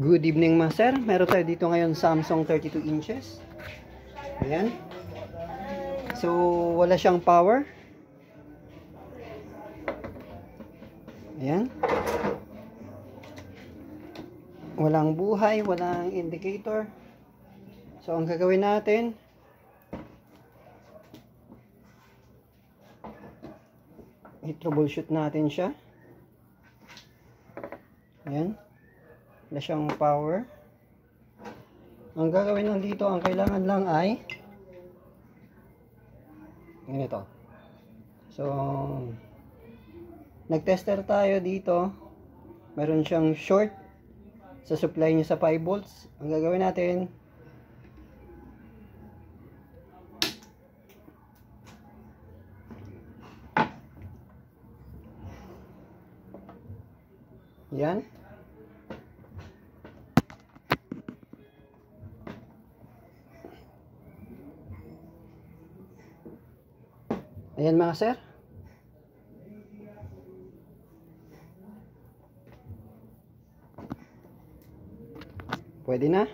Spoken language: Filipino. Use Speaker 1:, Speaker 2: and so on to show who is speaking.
Speaker 1: Good evening mga sir. Meron tayo dito ngayon Samsung 32 inches. Ayan. So, wala siyang power. Ayan. Walang buhay, walang indicator. So, ang gagawin natin, i-troubleshoot natin siya. Ayan. Wala siyang power. Ang gagawin lang dito, ang kailangan lang ay ganito. So, nag-tester tayo dito. Meron siyang short sa supply niya sa 5 volts. Ang gagawin natin, yan. Ayan mga sir. Pwede na.